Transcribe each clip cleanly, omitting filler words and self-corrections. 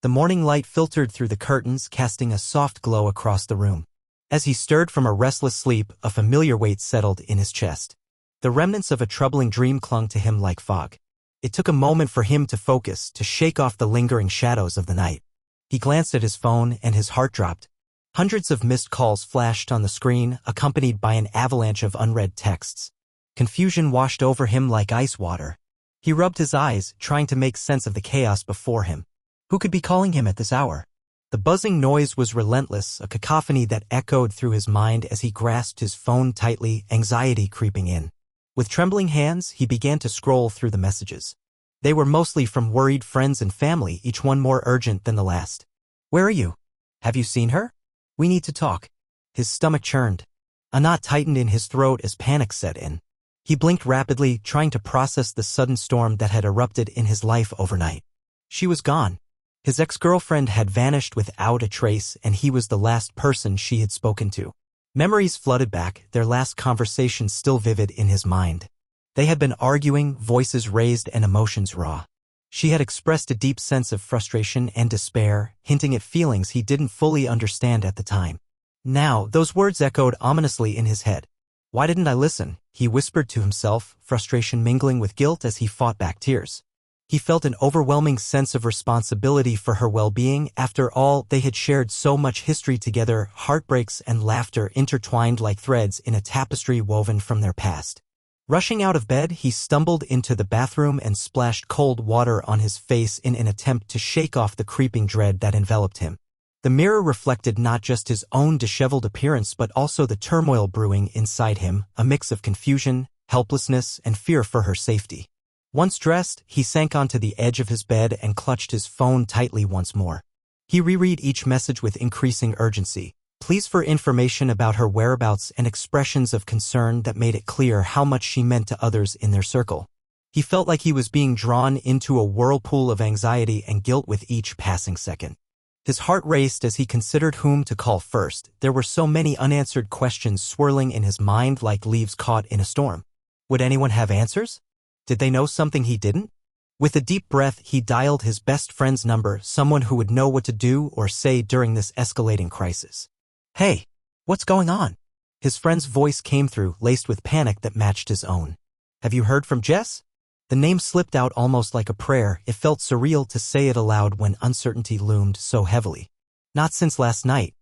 The morning light filtered through the curtains, casting a soft glow across the room. As he stirred from a restless sleep, a familiar weight settled in his chest. The remnants of a troubling dream clung to him like fog. It took a moment for him to focus, to shake off the lingering shadows of the night. He glanced at his phone and his heart dropped. Hundreds of missed calls flashed on the screen, accompanied by an avalanche of unread texts. Confusion washed over him like ice water. He rubbed his eyes, trying to make sense of the chaos before him. Who could be calling him at this hour? The buzzing noise was relentless, a cacophony that echoed through his mind as he grasped his phone tightly, anxiety creeping in. With trembling hands, he began to scroll through the messages. They were mostly from worried friends and family, each one more urgent than the last. "Where are you? Have you seen her? We need to talk." His stomach churned. A knot tightened in his throat as panic set in. He blinked rapidly, trying to process the sudden storm that had erupted in his life overnight. She was gone. His ex-girlfriend had vanished without a trace, and he was the last person she had spoken to. Memories flooded back, their last conversation still vivid in his mind. They had been arguing, voices raised and emotions raw. She had expressed a deep sense of frustration and despair, hinting at feelings he didn't fully understand at the time. Now, those words echoed ominously in his head. "Why didn't I listen?" he whispered to himself, frustration mingling with guilt as he fought back tears. He felt an overwhelming sense of responsibility for her well-being. After all, they had shared so much history together, heartbreaks and laughter intertwined like threads in a tapestry woven from their past. Rushing out of bed, he stumbled into the bathroom and splashed cold water on his face in an attempt to shake off the creeping dread that enveloped him. The mirror reflected not just his own disheveled appearance but also the turmoil brewing inside him, a mix of confusion, helplessness, and fear for her safety. Once dressed, he sank onto the edge of his bed and clutched his phone tightly once more. He reread each message with increasing urgency, pleas for information about her whereabouts and expressions of concern that made it clear how much she meant to others in their circle. He felt like he was being drawn into a whirlpool of anxiety and guilt with each passing second. His heart raced as he considered whom to call first. There were so many unanswered questions swirling in his mind like leaves caught in a storm. Would anyone have answers? Did they know something he didn't? With a deep breath, he dialed his best friend's number, someone who would know what to do or say during this escalating crisis. "Hey, what's going on?" His friend's voice came through, laced with panic that matched his own. "Have you heard from Jess?" The name slipped out almost like a prayer. It felt surreal to say it aloud when uncertainty loomed so heavily. "Not since last night.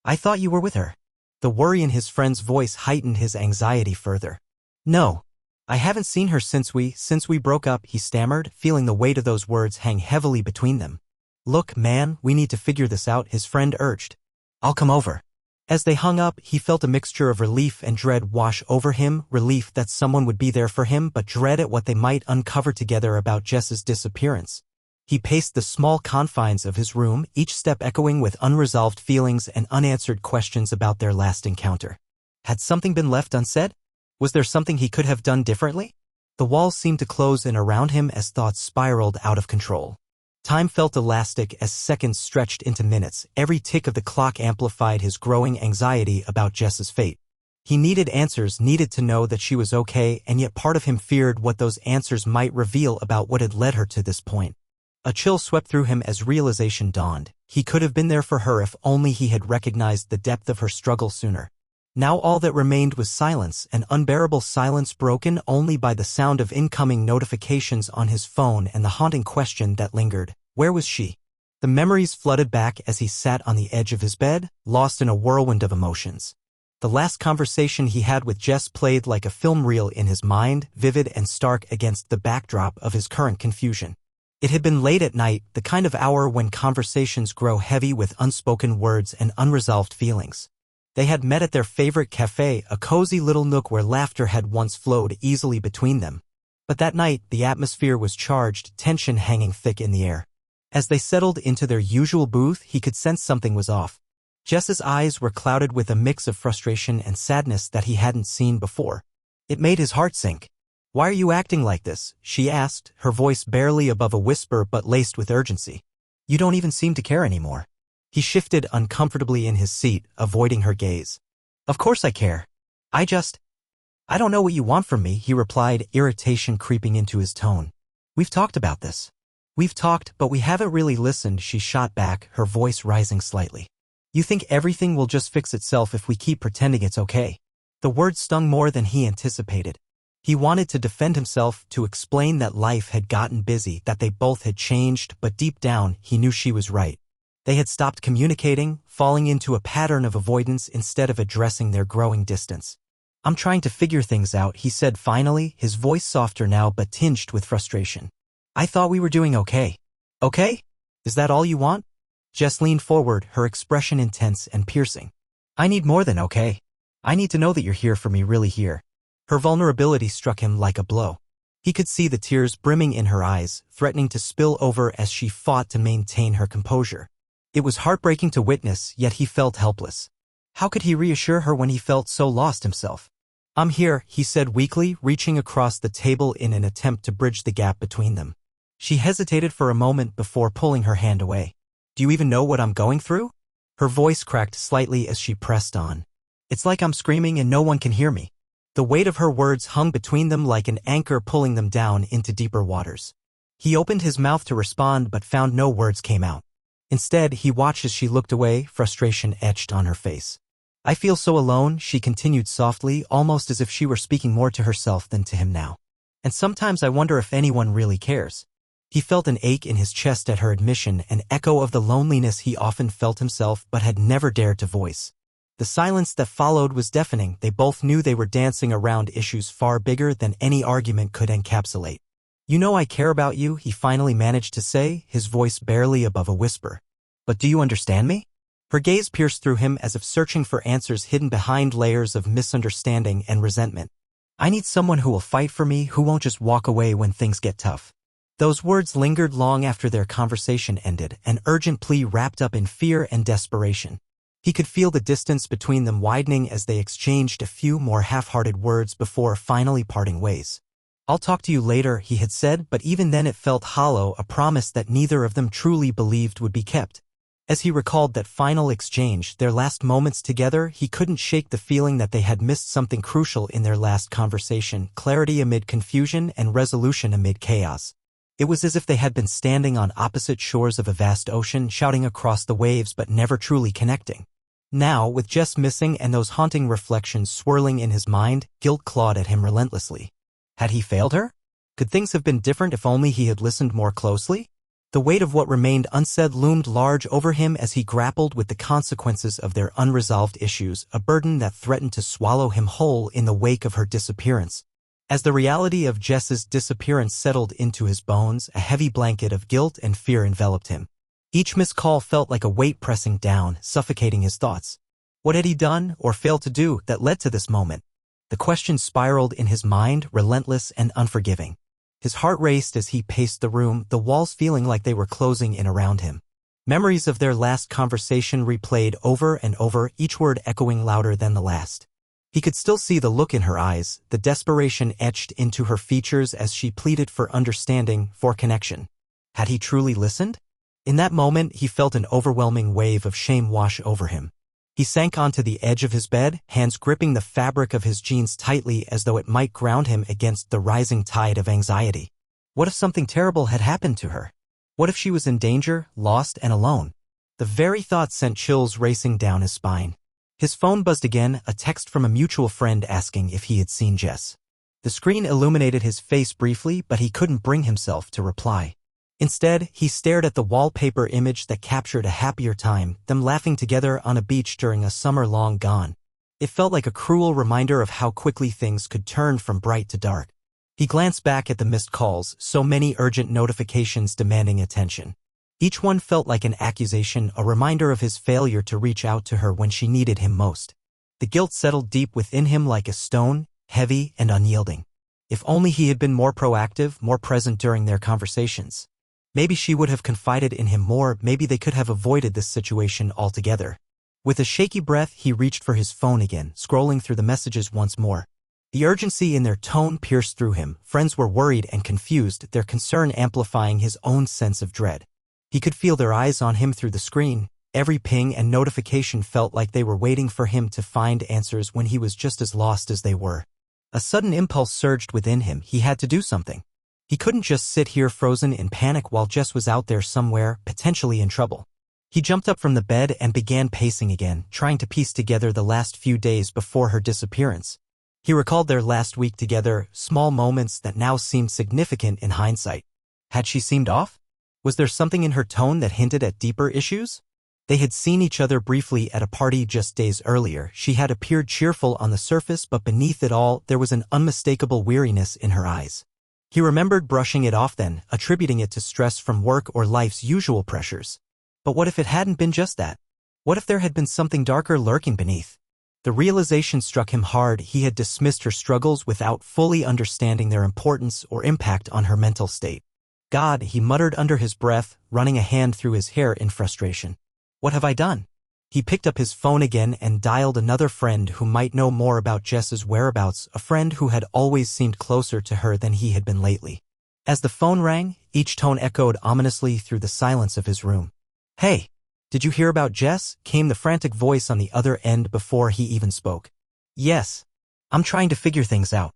I thought you were with her." The worry in his friend's voice heightened his anxiety further. "No. I haven't seen her since we broke up," he stammered, feeling the weight of those words hang heavily between them. "Look, man, we need to figure this out," his friend urged. "I'll come over." As they hung up, he felt a mixture of relief and dread wash over him, relief that someone would be there for him, but dread at what they might uncover together about Jess's disappearance. He paced the small confines of his room, each step echoing with unresolved feelings and unanswered questions about their last encounter. Had something been left unsaid? Was there something he could have done differently? The walls seemed to close in around him as thoughts spiraled out of control. Time felt elastic as seconds stretched into minutes. Every tick of the clock amplified his growing anxiety about Jess's fate. He needed answers, needed to know that she was okay, and yet part of him feared what those answers might reveal about what had led her to this point. A chill swept through him as realization dawned. He could have been there for her if only he had recognized the depth of her struggle sooner. Now all that remained was silence, an unbearable silence broken only by the sound of incoming notifications on his phone and the haunting question that lingered. Where was she? The memories flooded back as he sat on the edge of his bed, lost in a whirlwind of emotions. The last conversation he had with Jess played like a film reel in his mind, vivid and stark against the backdrop of his current confusion. It had been late at night, the kind of hour when conversations grow heavy with unspoken words and unresolved feelings. They had met at their favorite cafe, a cozy little nook where laughter had once flowed easily between them. But that night, the atmosphere was charged, tension hanging thick in the air. As they settled into their usual booth, he could sense something was off. Jess's eyes were clouded with a mix of frustration and sadness that he hadn't seen before. It made his heart sink. "Why are you acting like this?" she asked, her voice barely above a whisper but laced with urgency. "You don't even seem to care anymore." He shifted uncomfortably in his seat, avoiding her gaze. "Of course I care. I don't know what you want from me," he replied, irritation creeping into his tone. "We've talked about this. We've talked, but we haven't really listened, she shot back, her voice rising slightly. You think everything will just fix itself if we keep pretending it's okay? The words stung more than he anticipated. He wanted to defend himself, to explain that life had gotten busy, that they both had changed, but deep down, he knew she was right. They had stopped communicating, falling into a pattern of avoidance instead of addressing their growing distance. I'm trying to figure things out, he said finally, his voice softer now but tinged with frustration. I thought we were doing okay. Okay? Is that all you want? Jess leaned forward, her expression intense and piercing. I need more than okay. I need to know that you're here for me, really here. Her vulnerability struck him like a blow. He could see the tears brimming in her eyes, threatening to spill over as she fought to maintain her composure. It was heartbreaking to witness, yet he felt helpless. How could he reassure her when he felt so lost himself? I'm here, he said weakly, reaching across the table in an attempt to bridge the gap between them. She hesitated for a moment before pulling her hand away. Do you even know what I'm going through? Her voice cracked slightly as she pressed on. It's like I'm screaming and no one can hear me. The weight of her words hung between them like an anchor pulling them down into deeper waters. He opened his mouth to respond but found no words came out. Instead, he watched as she looked away, frustration etched on her face. I feel so alone, she continued softly, almost as if she were speaking more to herself than to him now. And sometimes I wonder if anyone really cares. He felt an ache in his chest at her admission, an echo of the loneliness he often felt himself but had never dared to voice. The silence that followed was deafening. They both knew they were dancing around issues far bigger than any argument could encapsulate. You know I care about you, he finally managed to say, his voice barely above a whisper. But do you understand me? Her gaze pierced through him as if searching for answers hidden behind layers of misunderstanding and resentment. I need someone who will fight for me, who won't just walk away when things get tough. Those words lingered long after their conversation ended, an urgent plea wrapped up in fear and desperation. He could feel the distance between them widening as they exchanged a few more half-hearted words before finally parting ways. I'll talk to you later, he had said, but even then it felt hollow, a promise that neither of them truly believed would be kept. As he recalled that final exchange, their last moments together, he couldn't shake the feeling that they had missed something crucial in their last conversation, clarity amid confusion and resolution amid chaos. It was as if they had been standing on opposite shores of a vast ocean, shouting across the waves but never truly connecting. Now, with Jess missing and those haunting reflections swirling in his mind, guilt clawed at him relentlessly. Had he failed her? Could things have been different if only he had listened more closely? The weight of what remained unsaid loomed large over him as he grappled with the consequences of their unresolved issues, a burden that threatened to swallow him whole in the wake of her disappearance. As the reality of Jess's disappearance settled into his bones, a heavy blanket of guilt and fear enveloped him. Each missed call felt like a weight pressing down, suffocating his thoughts. What had he done, or failed to do, that led to this moment? The question spiraled in his mind, relentless and unforgiving. His heart raced as he paced the room, the walls feeling like they were closing in around him. Memories of their last conversation replayed over and over, each word echoing louder than the last. He could still see the look in her eyes, the desperation etched into her features as she pleaded for understanding, for connection. Had he truly listened? In that moment, he felt an overwhelming wave of shame wash over him. He sank onto the edge of his bed, hands gripping the fabric of his jeans tightly as though it might ground him against the rising tide of anxiety. What if something terrible had happened to her? What if she was in danger, lost and alone? The very thought sent chills racing down his spine. His phone buzzed again, a text from a mutual friend asking if he had seen Jess. The screen illuminated his face briefly, but he couldn't bring himself to reply. Instead, he stared at the wallpaper image that captured a happier time, them laughing together on a beach during a summer long gone. It felt like a cruel reminder of how quickly things could turn from bright to dark. He glanced back at the missed calls, so many urgent notifications demanding attention. Each one felt like an accusation, a reminder of his failure to reach out to her when she needed him most. The guilt settled deep within him like a stone, heavy and unyielding. If only he had been more proactive, more present during their conversations. Maybe she would have confided in him more, maybe they could have avoided this situation altogether. With a shaky breath, he reached for his phone again, scrolling through the messages once more. The urgency in their tone pierced through him. Friends were worried and confused, their concern amplifying his own sense of dread. He could feel their eyes on him through the screen. Every ping and notification felt like they were waiting for him to find answers when he was just as lost as they were. A sudden impulse surged within him. He had to do something. He couldn't just sit here frozen in panic while Jess was out there somewhere, potentially in trouble. He jumped up from the bed and began pacing again, trying to piece together the last few days before her disappearance. He recalled their last week together, small moments that now seemed significant in hindsight. Had she seemed off? Was there something in her tone that hinted at deeper issues? They had seen each other briefly at a party just days earlier. She had appeared cheerful on the surface, but beneath it all, there was an unmistakable weariness in her eyes. He remembered brushing it off then, attributing it to stress from work or life's usual pressures. But what if it hadn't been just that? What if there had been something darker lurking beneath? The realization struck him hard. He had dismissed her struggles without fully understanding their importance or impact on her mental state. God, he muttered under his breath, running a hand through his hair in frustration. What have I done? He picked up his phone again and dialed another friend who might know more about Jess's whereabouts, a friend who had always seemed closer to her than he had been lately. As the phone rang, each tone echoed ominously through the silence of his room. Hey, did you hear about Jess? Came the frantic voice on the other end before he even spoke. Yes. I'm trying to figure things out.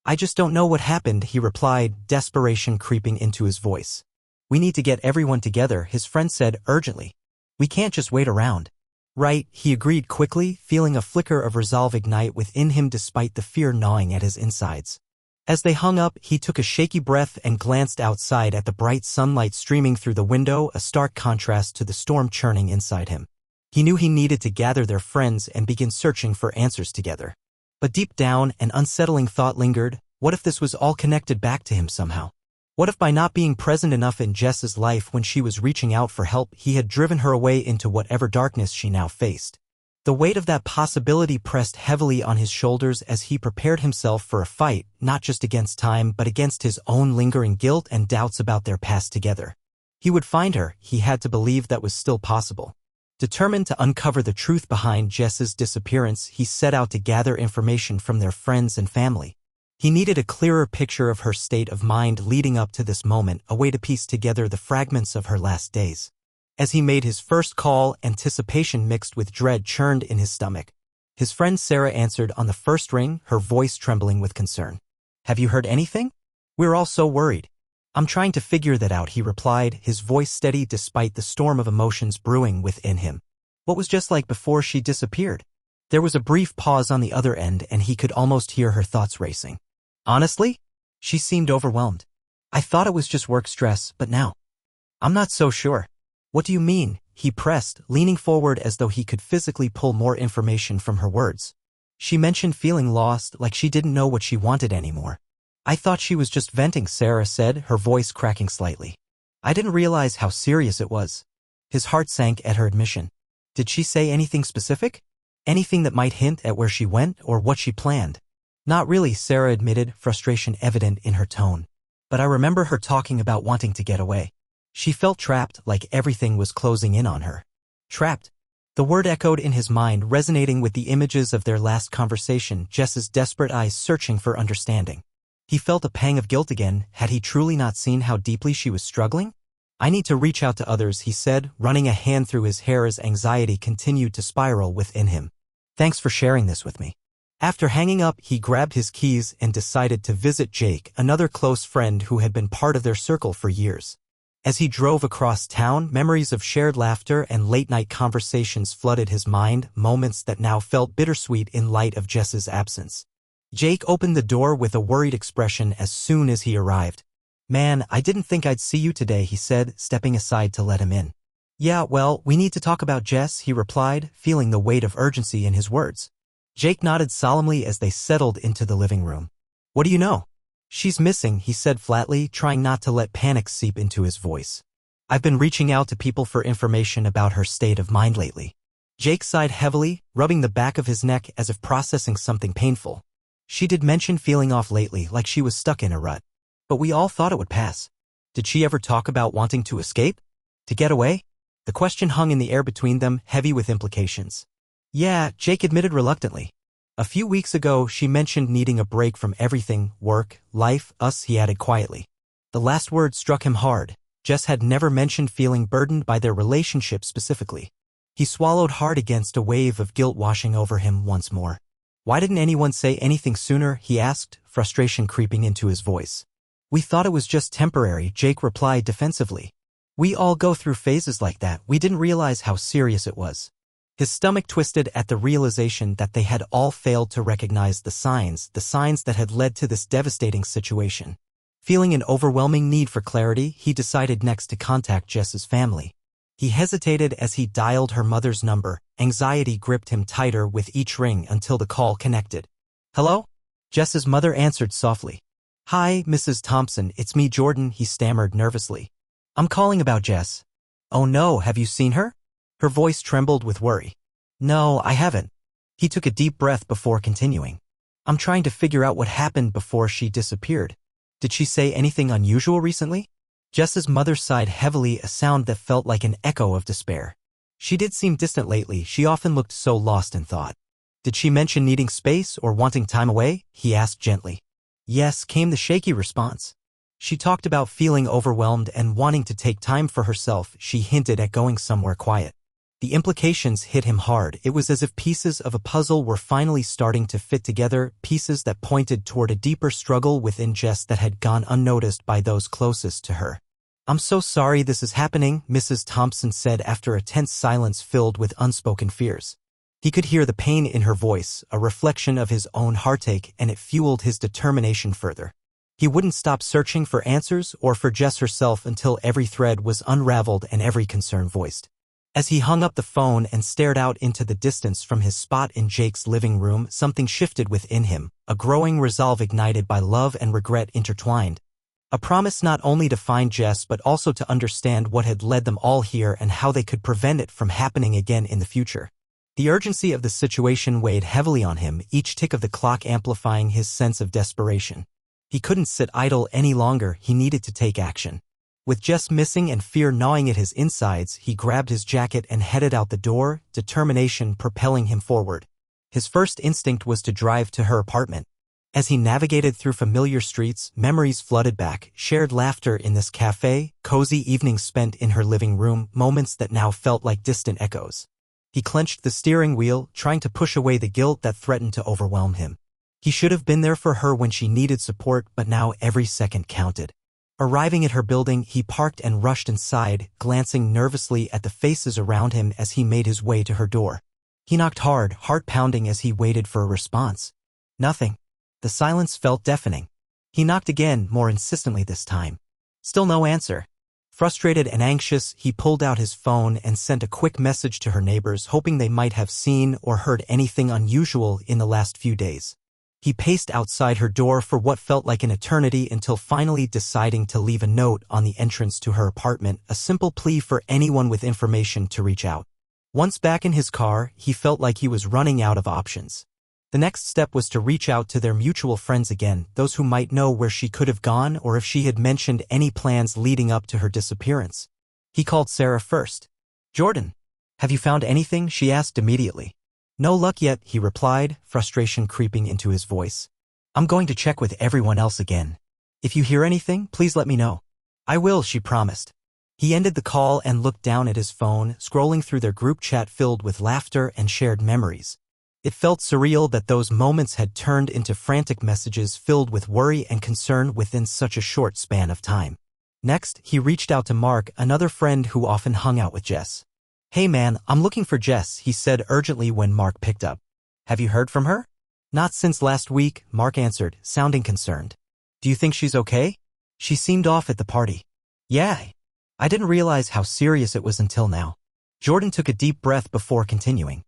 I just don't know what happened, he replied, desperation creeping into his voice. We need to get everyone together, his friend said urgently. We can't just wait around. Right, he agreed quickly, feeling a flicker of resolve ignite within him despite the fear gnawing at his insides. As they hung up, he took a shaky breath and glanced outside at the bright sunlight streaming through the window, a stark contrast to the storm churning inside him. He knew he needed to gather their friends and begin searching for answers together. But deep down, an unsettling thought lingered. What if this was all connected back to him somehow? What if by not being present enough in Jess's life when she was reaching out for help, he had driven her away into whatever darkness she now faced? The weight of that possibility pressed heavily on his shoulders as he prepared himself for a fight, not just against time but against his own lingering guilt and doubts about their past together. He would find her, he had to believe that was still possible. Determined to uncover the truth behind Jess's disappearance, he set out to gather information from their friends and family. He needed a clearer picture of her state of mind leading up to this moment, a way to piece together the fragments of her last days. As he made his first call, anticipation mixed with dread churned in his stomach. His friend Sarah answered on the first ring, her voice trembling with concern. Have you heard anything? We're all so worried. I'm trying to figure that out, he replied, his voice steady despite the storm of emotions brewing within him. What was just like before she disappeared? There was a brief pause on the other end and he could almost hear her thoughts racing. Honestly? She seemed overwhelmed. I thought it was just work stress, but now. I'm not so sure. What do you mean? He pressed, leaning forward as though he could physically pull more information from her words. She mentioned feeling lost, like she didn't know what she wanted anymore. I thought she was just venting, Sarah said, her voice cracking slightly. I didn't realize how serious it was. His heart sank at her admission. Did she say anything specific? Anything that might hint at where she went or what she planned? Not really, Sarah admitted, frustration evident in her tone. But I remember her talking about wanting to get away. She felt trapped, like everything was closing in on her. Trapped? The word echoed in his mind, resonating with the images of their last conversation, Jess's desperate eyes searching for understanding. He felt a pang of guilt again. Had he truly not seen how deeply she was struggling? I need to reach out to others, he said, running a hand through his hair as anxiety continued to spiral within him. Thanks for sharing this with me. After hanging up, he grabbed his keys and decided to visit Jake, another close friend who had been part of their circle for years. As he drove across town, memories of shared laughter and late-night conversations flooded his mind, moments that now felt bittersweet in light of Jess's absence. Jake opened the door with a worried expression as soon as he arrived. Man, I didn't think I'd see you today, he said, stepping aside to let him in. Yeah, well, we need to talk about Jess, he replied, feeling the weight of urgency in his words. Jake nodded solemnly as they settled into the living room. What do you know? She's missing, he said flatly, trying not to let panic seep into his voice. I've been reaching out to people for information about her state of mind lately. Jake sighed heavily, rubbing the back of his neck as if processing something painful. She did mention feeling off lately, like she was stuck in a rut. But we all thought it would pass. Did she ever talk about wanting to escape? To get away? The question hung in the air between them, heavy with implications. Yeah, Jake admitted reluctantly. A few weeks ago, she mentioned needing a break from everything, work, life, us, he added quietly. The last word struck him hard. Jess had never mentioned feeling burdened by their relationship specifically. He swallowed hard against a wave of guilt washing over him once more. Why didn't anyone say anything sooner, he asked, frustration creeping into his voice. We thought it was just temporary, Jake replied defensively. We all go through phases like that. We didn't realize how serious it was. His stomach twisted at the realization that they had all failed to recognize the signs that had led to this devastating situation. Feeling an overwhelming need for clarity, he decided next to contact Jess's family. He hesitated as he dialed her mother's number. Anxiety gripped him tighter with each ring until the call connected. Hello? Jess's mother answered softly. Hi, Mrs. Thompson, it's me, Jordan, he stammered nervously. I'm calling about Jess. Oh no, have you seen her? Her voice trembled with worry. No, I haven't. He took a deep breath before continuing. I'm trying to figure out what happened before she disappeared. Did she say anything unusual recently? Jess's mother sighed heavily, a sound that felt like an echo of despair. She did seem distant lately. She often looked so lost in thought. Did she mention needing space or wanting time away? He asked gently. Yes, came the shaky response. She talked about feeling overwhelmed and wanting to take time for herself. She hinted at going somewhere quiet. The implications hit him hard. It was as if pieces of a puzzle were finally starting to fit together, pieces that pointed toward a deeper struggle within Jess that had gone unnoticed by those closest to her. I'm so sorry this is happening, Mrs. Thompson said after a tense silence filled with unspoken fears. He could hear the pain in her voice, a reflection of his own heartache, and it fueled his determination further. He wouldn't stop searching for answers or for Jess herself until every thread was unraveled and every concern voiced. As he hung up the phone and stared out into the distance from his spot in Jake's living room, something shifted within him, a growing resolve ignited by love and regret intertwined. A promise not only to find Jess but also to understand what had led them all here and how they could prevent it from happening again in the future. The urgency of the situation weighed heavily on him, each tick of the clock amplifying his sense of desperation. He couldn't sit idle any longer. He needed to take action. With Jess missing and fear gnawing at his insides, he grabbed his jacket and headed out the door, determination propelling him forward. His first instinct was to drive to her apartment. As he navigated through familiar streets, memories flooded back, shared laughter in this cafe, cozy evenings spent in her living room, moments that now felt like distant echoes. He clenched the steering wheel, trying to push away the guilt that threatened to overwhelm him. He should have been there for her when she needed support, but now every second counted. Arriving at her building, he parked and rushed inside, glancing nervously at the faces around him as he made his way to her door. He knocked hard, heart pounding as he waited for a response. Nothing. The silence felt deafening. He knocked again, more insistently this time. Still no answer. Frustrated and anxious, he pulled out his phone and sent a quick message to her neighbors, hoping they might have seen or heard anything unusual in the last few days. He paced outside her door for what felt like an eternity until finally deciding to leave a note on the entrance to her apartment, a simple plea for anyone with information to reach out. Once back in his car, he felt like he was running out of options. The next step was to reach out to their mutual friends again, those who might know where she could have gone or if she had mentioned any plans leading up to her disappearance. He called Sarah first. Jordan, have you found anything? She asked immediately. No luck yet, he replied, frustration creeping into his voice. I'm going to check with everyone else again. If you hear anything, please let me know. I will, she promised. He ended the call and looked down at his phone, scrolling through their group chat filled with laughter and shared memories. It felt surreal that those moments had turned into frantic messages filled with worry and concern within such a short span of time. Next, he reached out to Mark, another friend who often hung out with Jess. Hey man, I'm looking for Jess, he said urgently when Mark picked up. Have you heard from her? Not since last week, Mark answered, sounding concerned. Do you think she's okay? She seemed off at the party. Yeah. I didn't realize how serious it was until now. Jordan took a deep breath before continuing.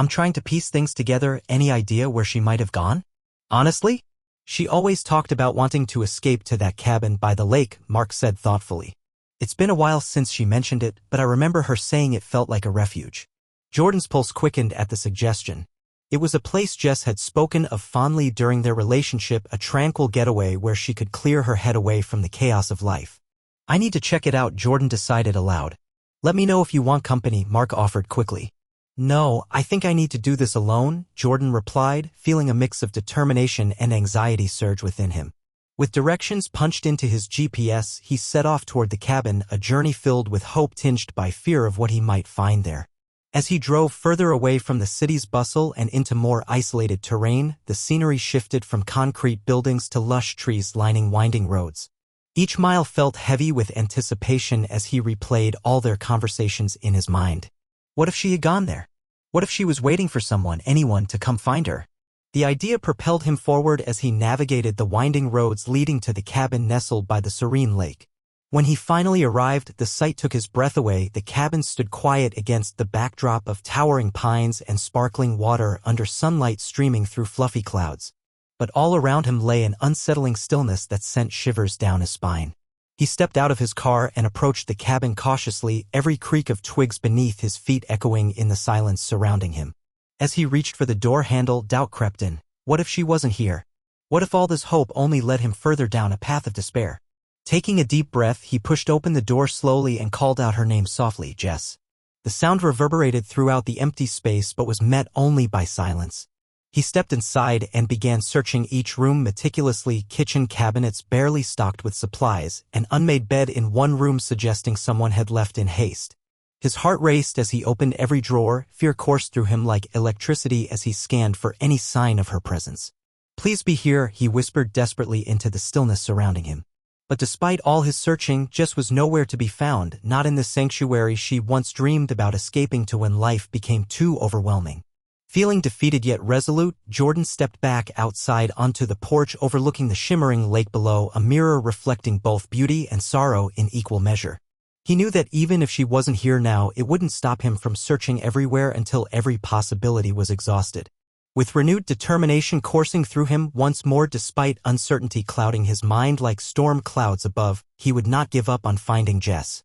I'm trying to piece things together. Any idea where she might have gone? Honestly? She always talked about wanting to escape to that cabin by the lake, Mark said thoughtfully. It's been a while since she mentioned it, but I remember her saying it felt like a refuge. Jordan's pulse quickened at the suggestion. It was a place Jess had spoken of fondly during their relationship, a tranquil getaway where she could clear her head away from the chaos of life. I need to check it out, Jordan decided aloud. Let me know if you want company, Mark offered quickly. No, I think I need to do this alone, Jordan replied, feeling a mix of determination and anxiety surge within him. With directions punched into his GPS, he set off toward the cabin, a journey filled with hope tinged by fear of what he might find there. As he drove further away from the city's bustle and into more isolated terrain, the scenery shifted from concrete buildings to lush trees lining winding roads. Each mile felt heavy with anticipation as he replayed all their conversations in his mind. What if she had gone there? What if she was waiting for anyone to come find her? The idea propelled him forward as he navigated the winding roads leading to the cabin nestled by the serene lake. When he finally arrived, the sight took his breath away. The cabin stood quiet against the backdrop of towering pines and sparkling water under sunlight streaming through fluffy clouds. But all around him lay an unsettling stillness that sent shivers down his spine. He stepped out of his car and approached the cabin cautiously, every creak of twigs beneath his feet echoing in the silence surrounding him. As he reached for the door handle, doubt crept in. What if she wasn't here? What if all this hope only led him further down a path of despair? Taking a deep breath, he pushed open the door slowly and called out her name softly, Jess. The sound reverberated throughout the empty space but was met only by silence. He stepped inside and began searching each room meticulously, kitchen cabinets barely stocked with supplies, an unmade bed in one room suggesting someone had left in haste. His heart raced as he opened every drawer, fear coursed through him like electricity as he scanned for any sign of her presence. Please be here, he whispered desperately into the stillness surrounding him. But despite all his searching, Jess was nowhere to be found, not in the sanctuary she once dreamed about escaping to when life became too overwhelming. Feeling defeated yet resolute, Jordan stepped back outside onto the porch overlooking the shimmering lake below, a mirror reflecting both beauty and sorrow in equal measure. He knew that even if she wasn't here now, it wouldn't stop him from searching everywhere until every possibility was exhausted. With renewed determination coursing through him once more despite uncertainty clouding his mind like storm clouds above, he would not give up on finding Jess.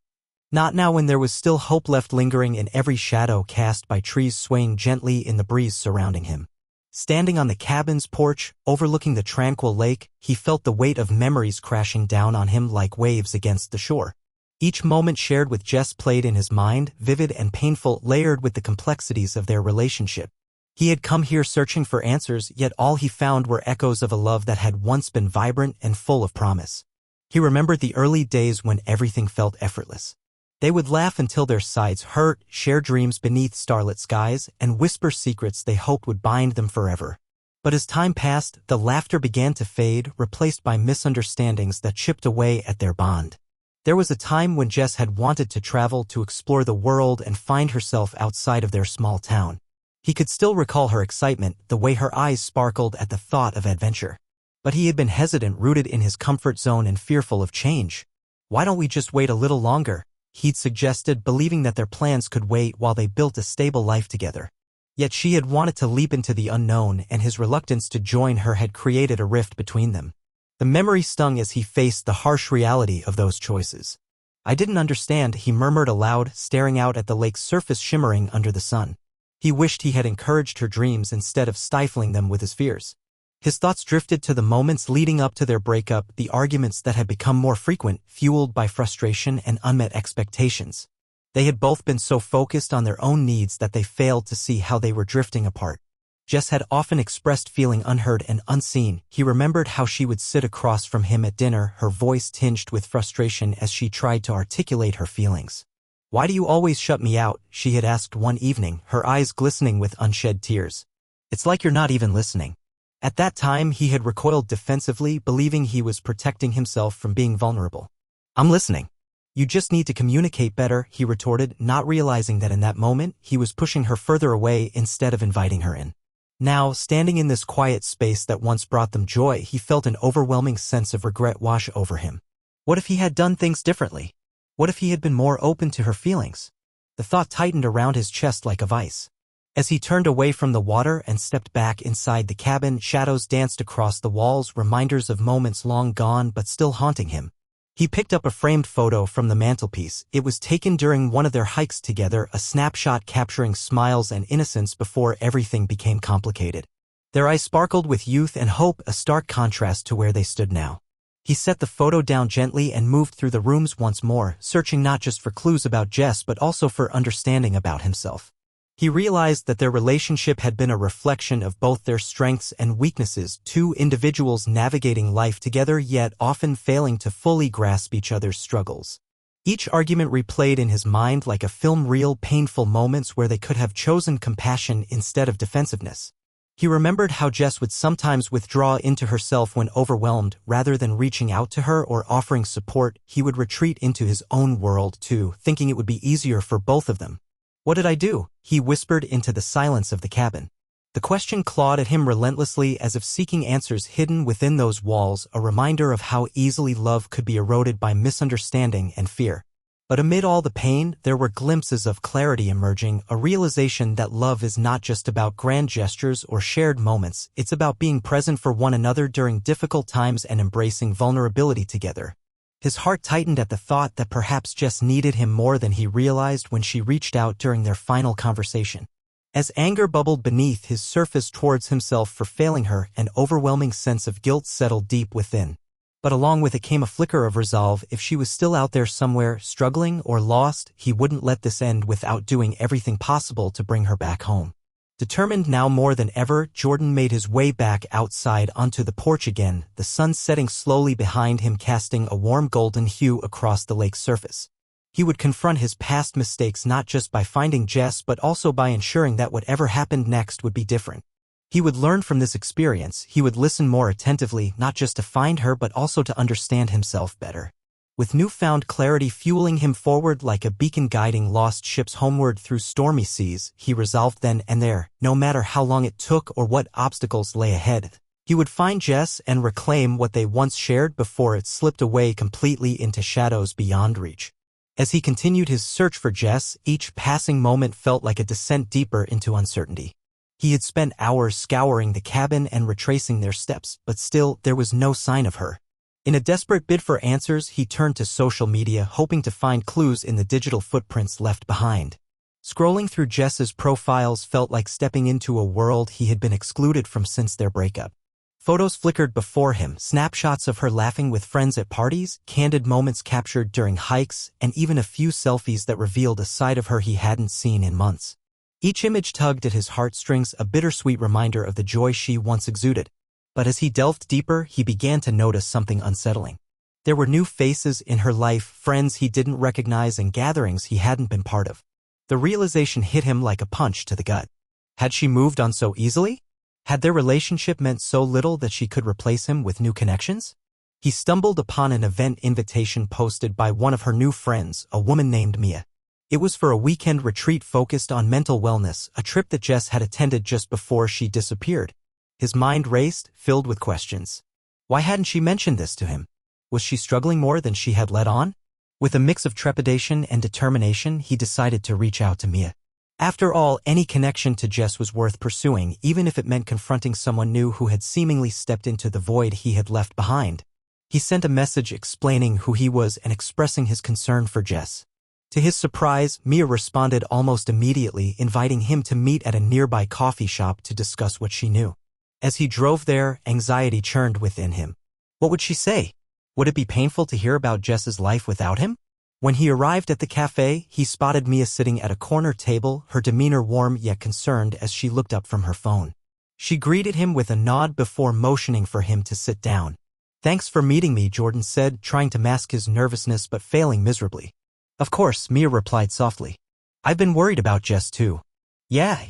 Not now when there was still hope left lingering in every shadow cast by trees swaying gently in the breeze surrounding him. Standing on the cabin's porch, overlooking the tranquil lake, he felt the weight of memories crashing down on him like waves against the shore. Each moment shared with Jess played in his mind, vivid and painful, layered with the complexities of their relationship. He had come here searching for answers, yet all he found were echoes of a love that had once been vibrant and full of promise. He remembered the early days when everything felt effortless. They would laugh until their sides hurt, share dreams beneath starlit skies, and whisper secrets they hoped would bind them forever. But as time passed, the laughter began to fade, replaced by misunderstandings that chipped away at their bond. There was a time when Jess had wanted to travel to explore the world and find herself outside of their small town. He could still recall her excitement, the way her eyes sparkled at the thought of adventure. But he had been hesitant, rooted in his comfort zone and fearful of change. Why don't we just wait a little longer? He'd suggested, believing that their plans could wait while they built a stable life together. Yet she had wanted to leap into the unknown, and his reluctance to join her had created a rift between them. The memory stung as he faced the harsh reality of those choices. I didn't understand, he murmured aloud, staring out at the lake's surface shimmering under the sun. He wished he had encouraged her dreams instead of stifling them with his fears. His thoughts drifted to the moments leading up to their breakup, the arguments that had become more frequent, fueled by frustration and unmet expectations. They had both been so focused on their own needs that they failed to see how they were drifting apart. Jess had often expressed feeling unheard and unseen. He remembered how she would sit across from him at dinner, her voice tinged with frustration as she tried to articulate her feelings. Why do you always shut me out? She had asked one evening, her eyes glistening with unshed tears. It's like you're not even listening. At that time, he had recoiled defensively, believing he was protecting himself from being vulnerable. I'm listening. You just need to communicate better, he retorted, not realizing that in that moment, he was pushing her further away instead of inviting her in. Now, standing in this quiet space that once brought them joy, he felt an overwhelming sense of regret wash over him. What if he had done things differently? What if he had been more open to her feelings? The thought tightened around his chest like a vice. As he turned away from the water and stepped back inside the cabin, shadows danced across the walls, reminders of moments long gone but still haunting him. He picked up a framed photo from the mantelpiece. It was taken during one of their hikes together, a snapshot capturing smiles and innocence before everything became complicated. Their eyes sparkled with youth and hope, a stark contrast to where they stood now. He set the photo down gently and moved through the rooms once more, searching not just for clues about Jess but also for understanding about himself. He realized that their relationship had been a reflection of both their strengths and weaknesses, two individuals navigating life together yet often failing to fully grasp each other's struggles. Each argument replayed in his mind like a film reel, painful moments where they could have chosen compassion instead of defensiveness. He remembered how Jess would sometimes withdraw into herself when overwhelmed. Rather than reaching out to her or offering support, he would retreat into his own world too, thinking it would be easier for both of them. "What did I do?" he whispered into the silence of the cabin. The question clawed at him relentlessly, as if seeking answers hidden within those walls, a reminder of how easily love could be eroded by misunderstanding and fear. But amid all the pain, there were glimpses of clarity emerging, a realization that love is not just about grand gestures or shared moments, it's about being present for one another during difficult times and embracing vulnerability together. His heart tightened at the thought that perhaps Jess needed him more than he realized when she reached out during their final conversation. As anger bubbled beneath his surface towards himself for failing her, an overwhelming sense of guilt settled deep within. But along with it came a flicker of resolve. If she was still out there somewhere, struggling or lost, he wouldn't let this end without doing everything possible to bring her back home. Determined now more than ever, Jordan made his way back outside onto the porch again, the sun setting slowly behind him, casting a warm golden hue across the lake's surface. He would confront his past mistakes not just by finding Jess but also by ensuring that whatever happened next would be different. He would learn from this experience. He would listen more attentively, not just to find her but also to understand himself better. With newfound clarity fueling him forward like a beacon guiding lost ships homeward through stormy seas, he resolved then and there, no matter how long it took or what obstacles lay ahead, he would find Jess and reclaim what they once shared before it slipped away completely into shadows beyond reach. As he continued his search for Jess, each passing moment felt like a descent deeper into uncertainty. He had spent hours scouring the cabin and retracing their steps, but still, there was no sign of her. In a desperate bid for answers, he turned to social media, hoping to find clues in the digital footprints left behind. Scrolling through Jess's profiles felt like stepping into a world he had been excluded from since their breakup. Photos flickered before him, snapshots of her laughing with friends at parties, candid moments captured during hikes, and even a few selfies that revealed a side of her he hadn't seen in months. Each image tugged at his heartstrings, a bittersweet reminder of the joy she once exuded. But as he delved deeper, he began to notice something unsettling. There were new faces in her life, friends he didn't recognize and gatherings he hadn't been part of. The realization hit him like a punch to the gut. Had she moved on so easily? Had their relationship meant so little that she could replace him with new connections? He stumbled upon an event invitation posted by one of her new friends, a woman named Mia. It was for a weekend retreat focused on mental wellness, a trip that Jess had attended just before she disappeared. His mind raced, filled with questions. Why hadn't she mentioned this to him? Was she struggling more than she had let on? With a mix of trepidation and determination, he decided to reach out to Mia. After all, any connection to Jess was worth pursuing, even if it meant confronting someone new who had seemingly stepped into the void he had left behind. He sent a message explaining who he was and expressing his concern for Jess. To his surprise, Mia responded almost immediately, inviting him to meet at a nearby coffee shop to discuss what she knew. As he drove there, anxiety churned within him. What would she say? Would it be painful to hear about Jess's life without him? When he arrived at the cafe, he spotted Mia sitting at a corner table, her demeanor warm yet concerned as she looked up from her phone. She greeted him with a nod before motioning for him to sit down. "Thanks for meeting me," Jordan said, trying to mask his nervousness but failing miserably. "Of course," Mia replied softly. "I've been worried about Jess too." "Yeah.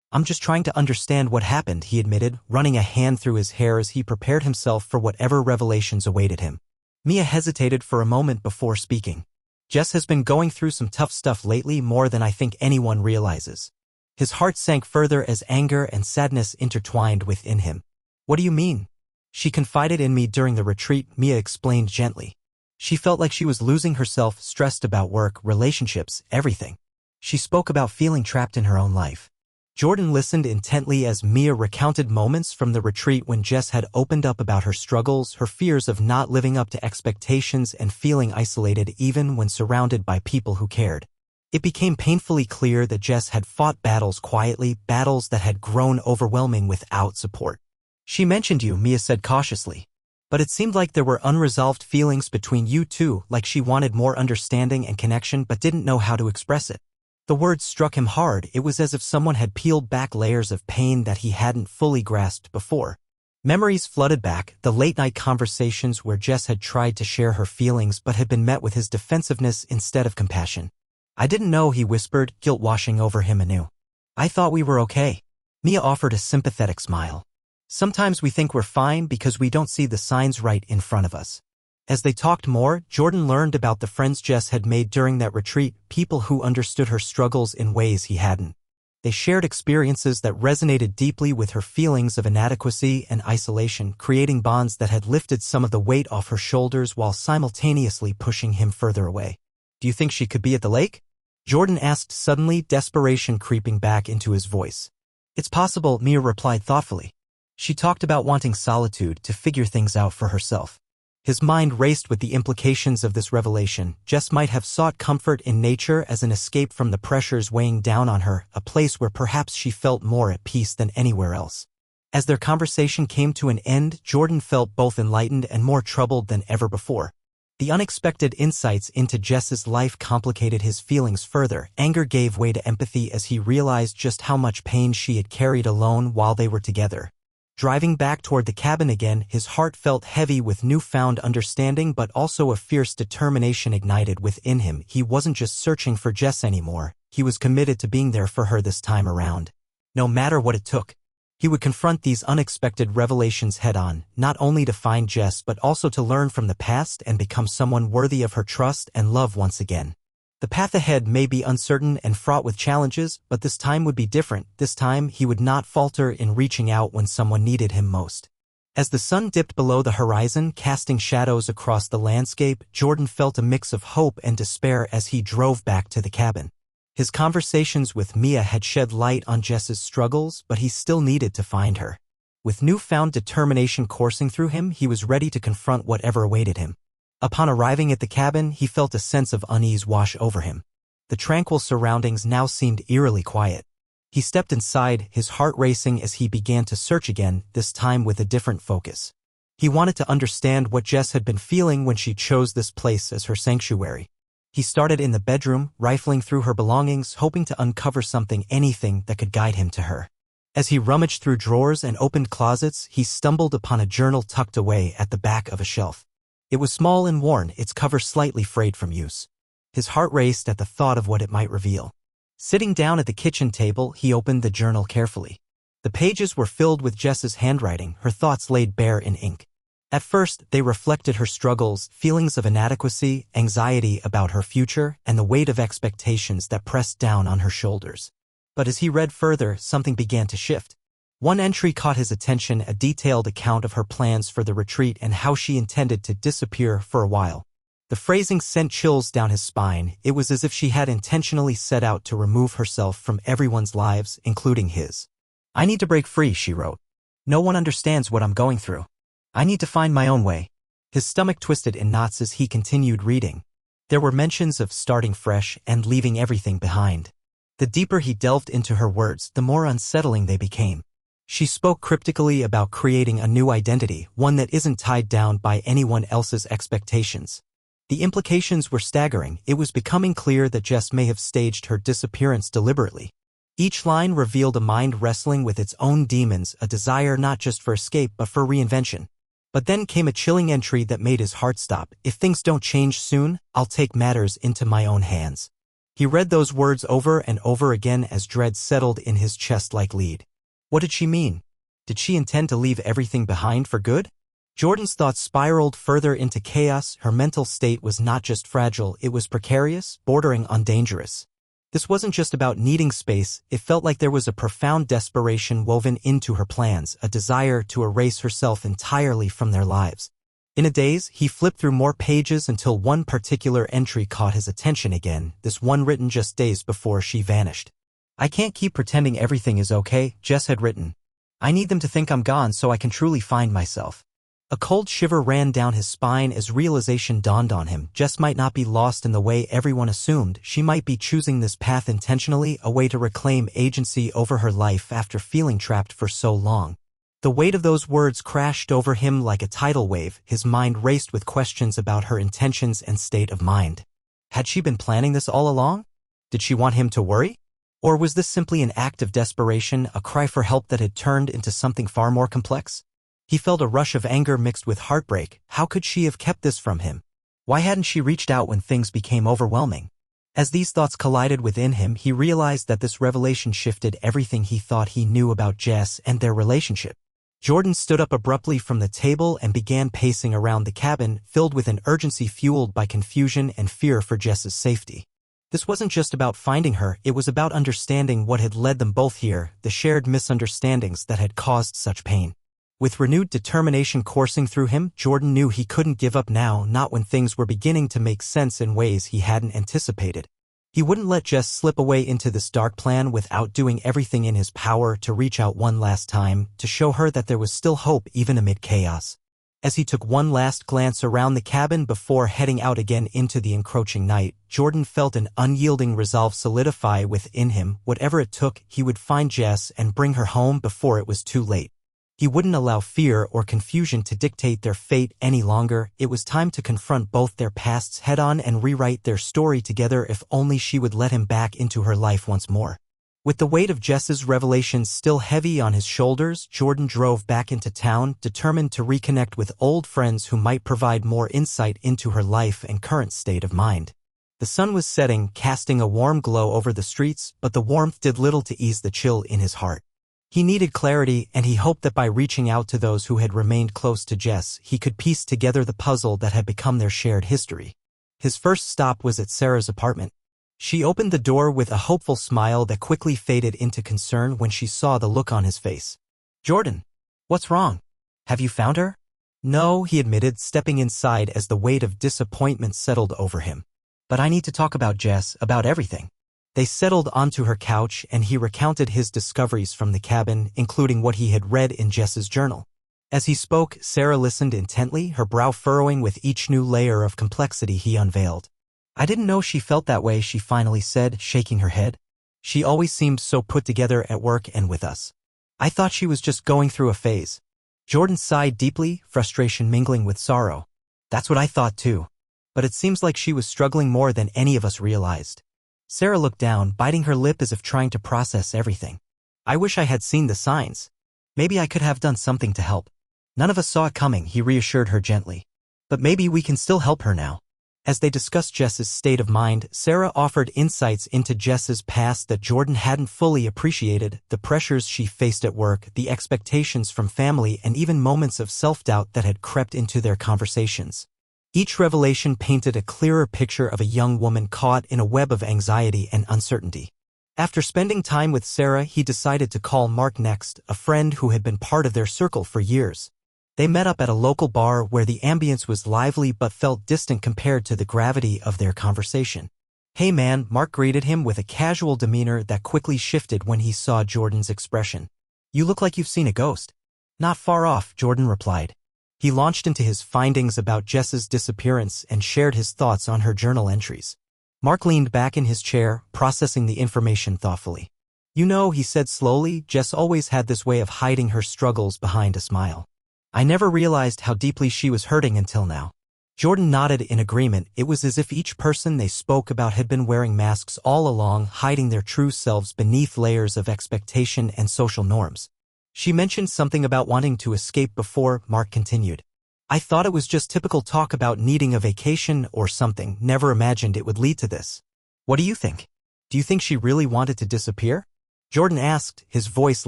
I'm just trying to understand what happened," he admitted, running a hand through his hair as he prepared himself for whatever revelations awaited him. Mia hesitated for a moment before speaking. "Jess has been going through some tough stuff lately, more than I think anyone realizes." His heart sank further as anger and sadness intertwined within him. "What do you mean?" "She confided in me during the retreat," Mia explained gently. "She felt like she was losing herself, stressed about work, relationships, everything. She spoke about feeling trapped in her own life." Jordan listened intently as Mia recounted moments from the retreat when Jess had opened up about her struggles, her fears of not living up to expectations and feeling isolated even when surrounded by people who cared. It became painfully clear that Jess had fought battles quietly, battles that had grown overwhelming without support. "She mentioned you," Mia said cautiously. "But it seemed like there were unresolved feelings between you two, like she wanted more understanding and connection but didn't know how to express it." The words struck him hard. It was as if someone had peeled back layers of pain that he hadn't fully grasped before. Memories flooded back, the late-night conversations where Jess had tried to share her feelings but had been met with his defensiveness instead of compassion. "I didn't know," he whispered, guilt washing over him anew. "I thought we were okay." Mia offered a sympathetic smile. Sometimes we think we're fine because we don't see the signs right in front of us. As they talked more, Jordan learned about the friends Jess had made during that retreat, people who understood her struggles in ways he hadn't. They shared experiences that resonated deeply with her feelings of inadequacy and isolation, creating bonds that had lifted some of the weight off her shoulders while simultaneously pushing him further away. "Do you think she could be at the lake?" Jordan asked suddenly, desperation creeping back into his voice. "It's possible," Mia replied thoughtfully. She talked about wanting solitude to figure things out for herself. His mind raced with the implications of this revelation. Jess might have sought comfort in nature as an escape from the pressures weighing down on her, a place where perhaps she felt more at peace than anywhere else. As their conversation came to an end, Jordan felt both enlightened and more troubled than ever before. The unexpected insights into Jess's life complicated his feelings further. Anger gave way to empathy as he realized just how much pain she had carried alone while they were together. Driving back toward the cabin again, his heart felt heavy with newfound understanding but also a fierce determination ignited within him. He wasn't just searching for Jess anymore, he was committed to being there for her this time around. No matter what it took. He would confront these unexpected revelations head-on, not only to find Jess but also to learn from the past and become someone worthy of her trust and love once again. The path ahead may be uncertain and fraught with challenges, but this time would be different. This time he would not falter in reaching out when someone needed him most. As the sun dipped below the horizon, casting shadows across the landscape, Jordan felt a mix of hope and despair as he drove back to the cabin. His conversations with Mia had shed light on Jess's struggles, but he still needed to find her. With newfound determination coursing through him, he was ready to confront whatever awaited him. Upon arriving at the cabin, he felt a sense of unease wash over him. The tranquil surroundings now seemed eerily quiet. He stepped inside, his heart racing as he began to search again, this time with a different focus. He wanted to understand what Jess had been feeling when she chose this place as her sanctuary. He started in the bedroom, rifling through her belongings, hoping to uncover anything that could guide him to her. As he rummaged through drawers and opened closets, he stumbled upon a journal tucked away at the back of a shelf. It was small and worn, its cover slightly frayed from use. His heart raced at the thought of what it might reveal. Sitting down at the kitchen table, he opened the journal carefully. The pages were filled with Jess's handwriting, her thoughts laid bare in ink. At first, they reflected her struggles, feelings of inadequacy, anxiety about her future, and the weight of expectations that pressed down on her shoulders. But as he read further, something began to shift. One entry caught his attention, a detailed account of her plans for the retreat and how she intended to disappear for a while. The phrasing sent chills down his spine. It was as if she had intentionally set out to remove herself from everyone's lives, including his. "I need to break free," she wrote. "No one understands what I'm going through. I need to find my own way." His stomach twisted in knots as he continued reading. There were mentions of starting fresh and leaving everything behind. The deeper he delved into her words, the more unsettling they became. She spoke cryptically about creating a new identity, one that isn't tied down by anyone else's expectations. The implications were staggering. It was becoming clear that Jess may have staged her disappearance deliberately. Each line revealed a mind wrestling with its own demons, a desire not just for escape but for reinvention. But then came a chilling entry that made his heart stop. "If things don't change soon, I'll take matters into my own hands." He read those words over and over again as dread settled in his chest like lead. What did she mean? Did she intend to leave everything behind for good? Jordan's thoughts spiraled further into chaos. Her mental state was not just fragile, it was precarious, bordering on dangerous. This wasn't just about needing space, it felt like there was a profound desperation woven into her plans, a desire to erase herself entirely from their lives. In a daze, he flipped through more pages until one particular entry caught his attention again, this one written just days before she vanished. "I can't keep pretending everything is okay," Jess had written. "I need them to think I'm gone so I can truly find myself." A cold shiver ran down his spine as realization dawned on him. Jess might not be lost in the way everyone assumed. She might be choosing this path intentionally, a way to reclaim agency over her life after feeling trapped for so long. The weight of those words crashed over him like a tidal wave. His mind raced with questions about her intentions and state of mind. Had she been planning this all along? Did she want him to worry? Or was this simply an act of desperation, a cry for help that had turned into something far more complex? He felt a rush of anger mixed with heartbreak. How could she have kept this from him? Why hadn't she reached out when things became overwhelming? As these thoughts collided within him, he realized that this revelation shifted everything he thought he knew about Jess and their relationship. Jordan stood up abruptly from the table and began pacing around the cabin, filled with an urgency fueled by confusion and fear for Jess's safety. This wasn't just about finding her, it was about understanding what had led them both here, the shared misunderstandings that had caused such pain. With renewed determination coursing through him, Jordan knew he couldn't give up now, not when things were beginning to make sense in ways he hadn't anticipated. He wouldn't let Jess slip away into this dark plan without doing everything in his power to reach out one last time, to show her that there was still hope even amid chaos. As he took one last glance around the cabin before heading out again into the encroaching night, Jordan felt an unyielding resolve solidify within him. Whatever it took, he would find Jess and bring her home before it was too late. He wouldn't allow fear or confusion to dictate their fate any longer. It was time to confront both their pasts head-on and rewrite their story together, if only she would let him back into her life once more. With the weight of Jess's revelations still heavy on his shoulders, Jordan drove back into town, determined to reconnect with old friends who might provide more insight into her life and current state of mind. The sun was setting, casting a warm glow over the streets, but the warmth did little to ease the chill in his heart. He needed clarity, and he hoped that by reaching out to those who had remained close to Jess, he could piece together the puzzle that had become their shared history. His first stop was at Sarah's apartment. She opened the door with a hopeful smile that quickly faded into concern when she saw the look on his face. "Jordan, what's wrong? Have you found her?" "No," he admitted, stepping inside as the weight of disappointment settled over him. "But I need to talk about Jess, about everything." They settled onto her couch and he recounted his discoveries from the cabin, including what he had read in Jess's journal. As he spoke, Sarah listened intently, her brow furrowing with each new layer of complexity he unveiled. "I didn't know she felt that way," she finally said, shaking her head. "She always seemed so put together at work and with us. I thought she was just going through a phase." Jordan sighed deeply, frustration mingling with sorrow. "That's what I thought too. But it seems like she was struggling more than any of us realized." Sarah looked down, biting her lip as if trying to process everything. "I wish I had seen the signs. Maybe I could have done something to help." "None of us saw it coming," he reassured her gently. "But maybe we can still help her now." As they discussed Jess's state of mind, Sarah offered insights into Jess's past that Jordan hadn't fully appreciated, the pressures she faced at work, the expectations from family, and even moments of self-doubt that had crept into their conversations. Each revelation painted a clearer picture of a young woman caught in a web of anxiety and uncertainty. After spending time with Sarah, he decided to call Mark next, a friend who had been part of their circle for years. They met up at a local bar where the ambience was lively but felt distant compared to the gravity of their conversation. "Hey man," Mark greeted him with a casual demeanor that quickly shifted when he saw Jordan's expression. "You look like you've seen a ghost." "Not far off," Jordan replied. He launched into his findings about Jess's disappearance and shared his thoughts on her journal entries. Mark leaned back in his chair, processing the information thoughtfully. "You know," he said slowly, "Jess always had this way of hiding her struggles behind a smile. I never realized how deeply she was hurting until now." Jordan nodded in agreement. It was as if each person they spoke about had been wearing masks all along, hiding their true selves beneath layers of expectation and social norms. "She mentioned something about wanting to escape before," Mark continued. "I thought it was just typical talk about needing a vacation or something, never imagined it would lead to this. What do you think? Do you think she really wanted to disappear?" Jordan asked, his voice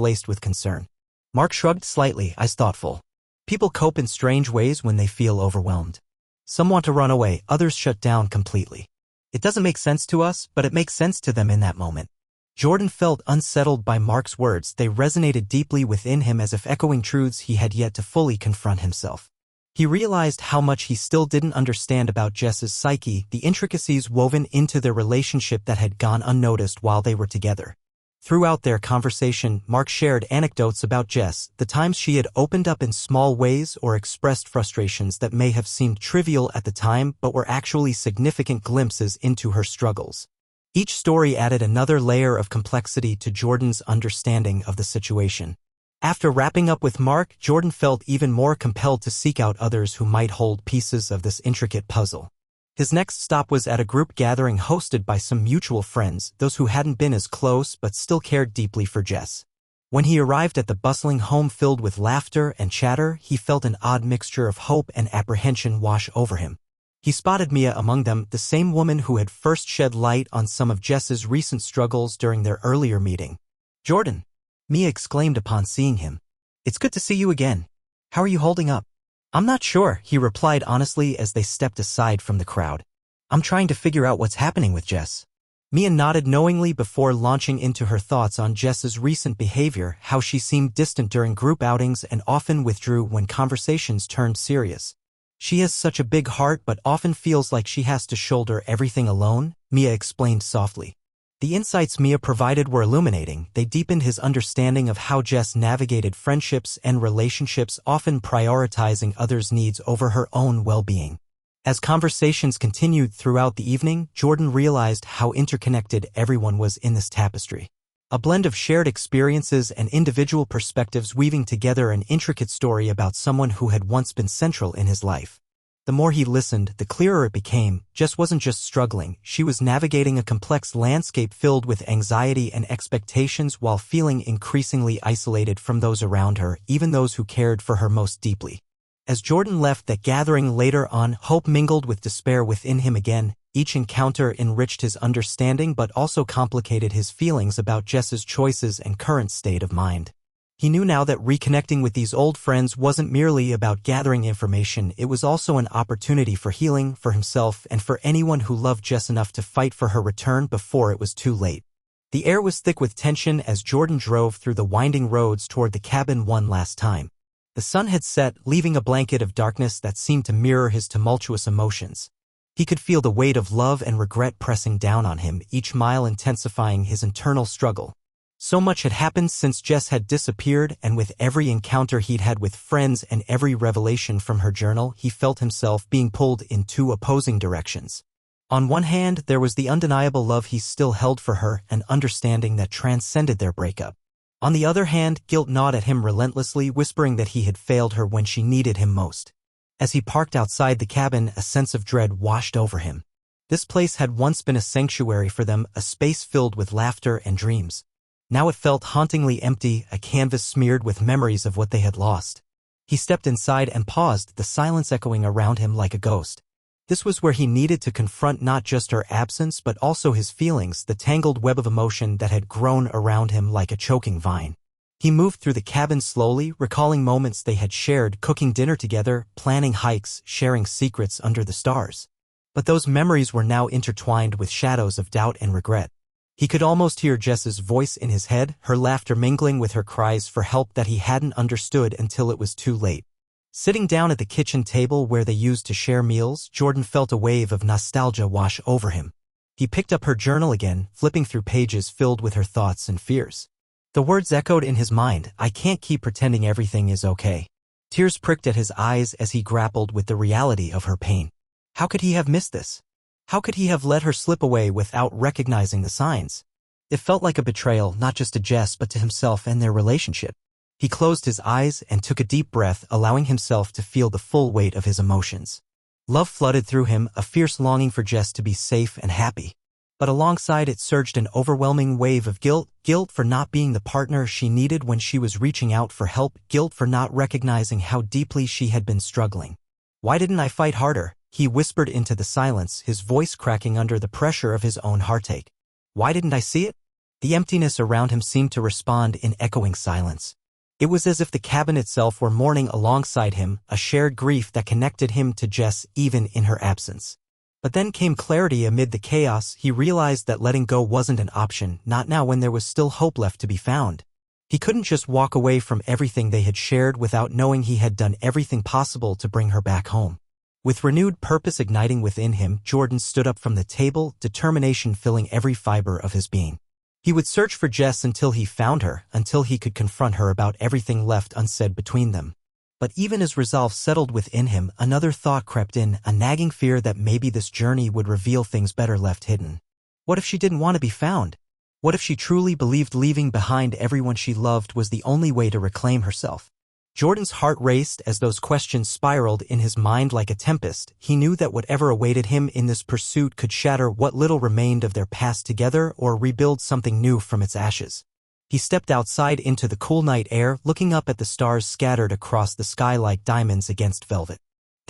laced with concern. Mark shrugged slightly, eyes thoughtful. "People cope in strange ways when they feel overwhelmed. Some want to run away, others shut down completely. It doesn't make sense to us, but it makes sense to them in that moment." Jordan felt unsettled by Mark's words. They resonated deeply within him as if echoing truths he had yet to fully confront himself. He realized how much he still didn't understand about Jess's psyche, the intricacies woven into their relationship that had gone unnoticed while they were together. Throughout their conversation, Mark shared anecdotes about Jess, the times she had opened up in small ways or expressed frustrations that may have seemed trivial at the time but were actually significant glimpses into her struggles. Each story added another layer of complexity to Jordan's understanding of the situation. After wrapping up with Mark, Jordan felt even more compelled to seek out others who might hold pieces of this intricate puzzle. His next stop was at a group gathering hosted by some mutual friends, those who hadn't been as close but still cared deeply for Jess. When he arrived at the bustling home filled with laughter and chatter, he felt an odd mixture of hope and apprehension wash over him. He spotted Mia among them, the same woman who had first shed light on some of Jess's recent struggles during their earlier meeting. "Jordan," Mia exclaimed upon seeing him. "It's good to see you again. How are you holding up?" "I'm not sure," he replied honestly as they stepped aside from the crowd. "I'm trying to figure out what's happening with Jess." Mia nodded knowingly before launching into her thoughts on Jess's recent behavior, how she seemed distant during group outings and often withdrew when conversations turned serious. "She has such a big heart but often feels like she has to shoulder everything alone," Mia explained softly. The insights Mia provided were illuminating. They deepened his understanding of how Jess navigated friendships and relationships, often prioritizing others' needs over her own well-being. As conversations continued throughout the evening, Jordan realized how interconnected everyone was in this tapestry. A blend of shared experiences and individual perspectives weaving together an intricate story about someone who had once been central in his life. The more he listened, the clearer it became. Jess wasn't just struggling, she was navigating a complex landscape filled with anxiety and expectations while feeling increasingly isolated from those around her, even those who cared for her most deeply. As Jordan left that gathering later on, hope mingled with despair within him again. Each encounter enriched his understanding but also complicated his feelings about Jess's choices and current state of mind. He knew now that reconnecting with these old friends wasn't merely about gathering information, it was also an opportunity for healing, for himself and for anyone who loved Jess enough to fight for her return before it was too late. The air was thick with tension as Jordan drove through the winding roads toward the cabin one last time. The sun had set, leaving a blanket of darkness that seemed to mirror his tumultuous emotions. He could feel the weight of love and regret pressing down on him, each mile intensifying his internal struggle. So much had happened since Jess had disappeared, and with every encounter he'd had with friends and every revelation from her journal, he felt himself being pulled in two opposing directions. On one hand, there was the undeniable love he still held for her, an understanding that transcended their breakup. On the other hand, guilt gnawed at him relentlessly, whispering that he had failed her when she needed him most. As he parked outside the cabin, a sense of dread washed over him. This place had once been a sanctuary for them, a space filled with laughter and dreams. Now it felt hauntingly empty, a canvas smeared with memories of what they had lost. He stepped inside and paused, the silence echoing around him like a ghost. This was where he needed to confront not just her absence but also his feelings, the tangled web of emotion that had grown around him like a choking vine. He moved through the cabin slowly, recalling moments they had shared, cooking dinner together, planning hikes, sharing secrets under the stars. But those memories were now intertwined with shadows of doubt and regret. He could almost hear Jess's voice in his head, her laughter mingling with her cries for help that he hadn't understood until it was too late. Sitting down at the kitchen table where they used to share meals, Jordan felt a wave of nostalgia wash over him. He picked up her journal again, flipping through pages filled with her thoughts and fears. The words echoed in his mind, "I can't keep pretending everything is okay." Tears pricked at his eyes as he grappled with the reality of her pain. How could he have missed this? How could he have let her slip away without recognizing the signs? It felt like a betrayal, not just to Jess but to himself and their relationship. He closed his eyes and took a deep breath, allowing himself to feel the full weight of his emotions. Love flooded through him, a fierce longing for Jess to be safe and happy. But alongside it surged an overwhelming wave of guilt for not being the partner she needed when she was reaching out for help, guilt for not recognizing how deeply she had been struggling. "Why didn't I fight harder?" he whispered into the silence, his voice cracking under the pressure of his own heartache. "Why didn't I see it?" The emptiness around him seemed to respond in echoing silence. It was as if the cabin itself were mourning alongside him, a shared grief that connected him to Jess even in her absence. But then came clarity amid the chaos. He realized that letting go wasn't an option, not now when there was still hope left to be found. He couldn't just walk away from everything they had shared without knowing he had done everything possible to bring her back home. With renewed purpose igniting within him, Jordan stood up from the table, determination filling every fiber of his being. He would search for Jess until he found her, until he could confront her about everything left unsaid between them. But even as resolve settled within him, another thought crept in, a nagging fear that maybe this journey would reveal things better left hidden. What if she didn't want to be found? What if she truly believed leaving behind everyone she loved was the only way to reclaim herself? Jordan's heart raced as those questions spiraled in his mind like a tempest. He knew that whatever awaited him in this pursuit could shatter what little remained of their past together or rebuild something new from its ashes. He stepped outside into the cool night air, looking up at the stars scattered across the sky like diamonds against velvet.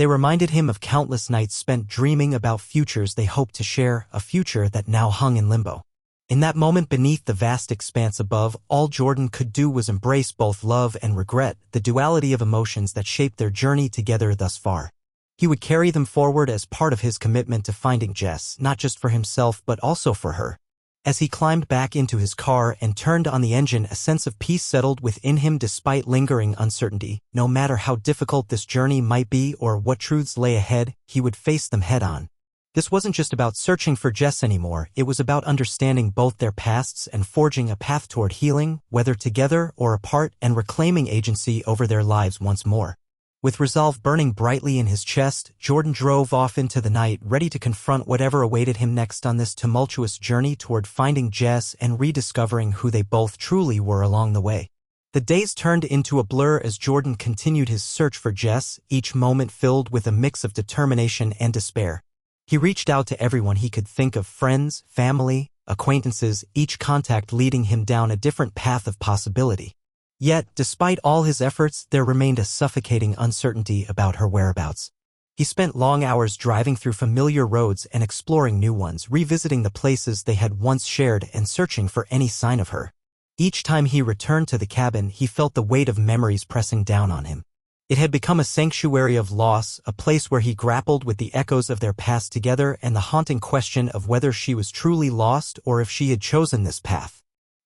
They reminded him of countless nights spent dreaming about futures they hoped to share, a future that now hung in limbo. In that moment beneath the vast expanse above, all Jordan could do was embrace both love and regret, the duality of emotions that shaped their journey together thus far. He would carry them forward as part of his commitment to finding Jess, not just for himself but also for her. As he climbed back into his car and turned on the engine, a sense of peace settled within him despite lingering uncertainty. No matter how difficult this journey might be or what truths lay ahead, he would face them head-on. This wasn't just about searching for Jess anymore, it was about understanding both their pasts and forging a path toward healing, whether together or apart, and reclaiming agency over their lives once more. With resolve burning brightly in his chest, Jordan drove off into the night, ready to confront whatever awaited him next on this tumultuous journey toward finding Jess and rediscovering who they both truly were along the way. The days turned into a blur as Jordan continued his search for Jess, each moment filled with a mix of determination and despair. He reached out to everyone he could think of, friends, family, acquaintances, each contact leading him down a different path of possibility. Yet, despite all his efforts, there remained a suffocating uncertainty about her whereabouts. He spent long hours driving through familiar roads and exploring new ones, revisiting the places they had once shared and searching for any sign of her. Each time he returned to the cabin, he felt the weight of memories pressing down on him. It had become a sanctuary of loss, a place where he grappled with the echoes of their past together and the haunting question of whether she was truly lost or if she had chosen this path.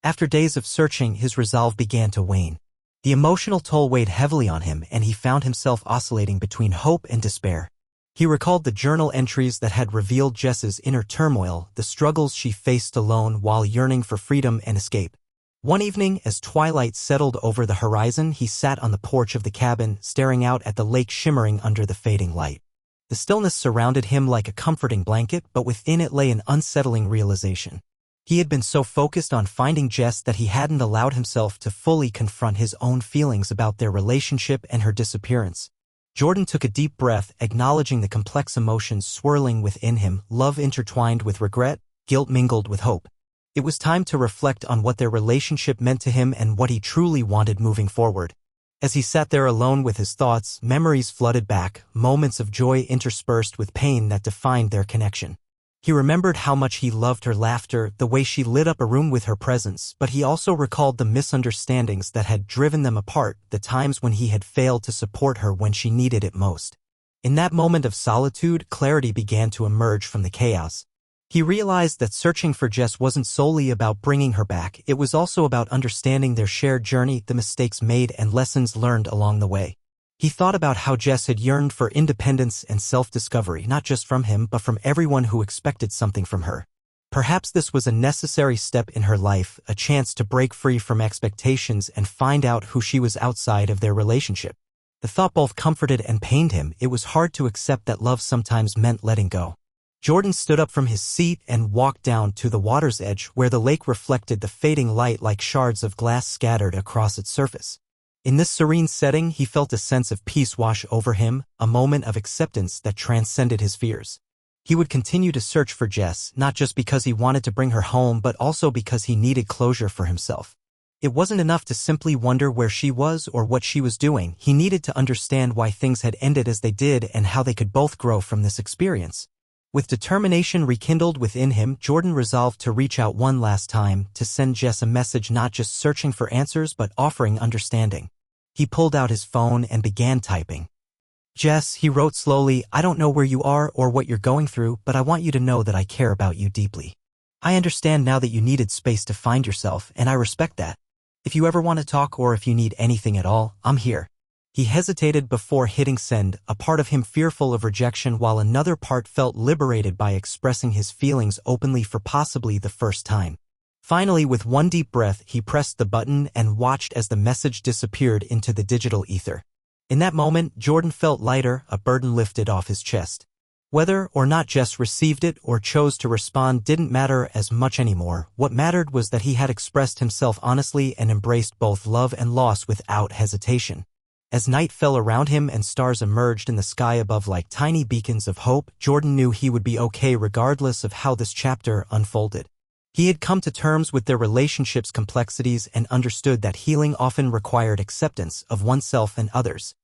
After days of searching, his resolve began to wane. The emotional toll weighed heavily on him, and he found himself oscillating between hope and despair. He recalled the journal entries that had revealed Jess's inner turmoil, the struggles she faced alone while yearning for freedom and escape. One evening, as twilight settled over the horizon, he sat on the porch of the cabin, staring out at the lake shimmering under the fading light. The stillness surrounded him like a comforting blanket, but within it lay an unsettling realization. He had been so focused on finding Jess that he hadn't allowed himself to fully confront his own feelings about their relationship and her disappearance. Jordan took a deep breath, acknowledging the complex emotions swirling within him, love intertwined with regret, guilt mingled with hope. It was time to reflect on what their relationship meant to him and what he truly wanted moving forward. As he sat there alone with his thoughts, memories flooded back, moments of joy interspersed with pain that defined their connection. He remembered how much he loved her laughter, the way she lit up a room with her presence, but he also recalled the misunderstandings that had driven them apart, the times when he had failed to support her when she needed it most. In that moment of solitude, clarity began to emerge from the chaos. He realized that searching for Jess wasn't solely about bringing her back, it was also about understanding their shared journey, the mistakes made and lessons learned along the way. He thought about how Jess had yearned for independence and self-discovery, not just from him but from everyone who expected something from her. Perhaps this was a necessary step in her life, a chance to break free from expectations and find out who she was outside of their relationship. The thought both comforted and pained him. It was hard to accept that love sometimes meant letting go. Jordan stood up from his seat and walked down to the water's edge where the lake reflected the fading light like shards of glass scattered across its surface. In this serene setting, he felt a sense of peace wash over him, a moment of acceptance that transcended his fears. He would continue to search for Jess, not just because he wanted to bring her home but also because he needed closure for himself. It wasn't enough to simply wonder where she was or what she was doing. He needed to understand why things had ended as they did and how they could both grow from this experience. With determination rekindled within him, Jordan resolved to reach out one last time, to send Jess a message, not just searching for answers but offering understanding. He pulled out his phone and began typing. "Jess," he wrote slowly, "I don't know where you are or what you're going through, but I want you to know that I care about you deeply. I understand now that you needed space to find yourself, and I respect that. If you ever want to talk or if you need anything at all, I'm here." He hesitated before hitting send, a part of him fearful of rejection while another part felt liberated by expressing his feelings openly for possibly the first time. Finally, with one deep breath, he pressed the button and watched as the message disappeared into the digital ether. In that moment, Jordan felt lighter, a burden lifted off his chest. Whether or not Jess received it or chose to respond didn't matter as much anymore. What mattered was that he had expressed himself honestly and embraced both love and loss without hesitation. As night fell around him and stars emerged in the sky above like tiny beacons of hope, Jordan knew he would be okay regardless of how this chapter unfolded. He had come to terms with their relationship's complexities and understood that healing often required acceptance of oneself and others.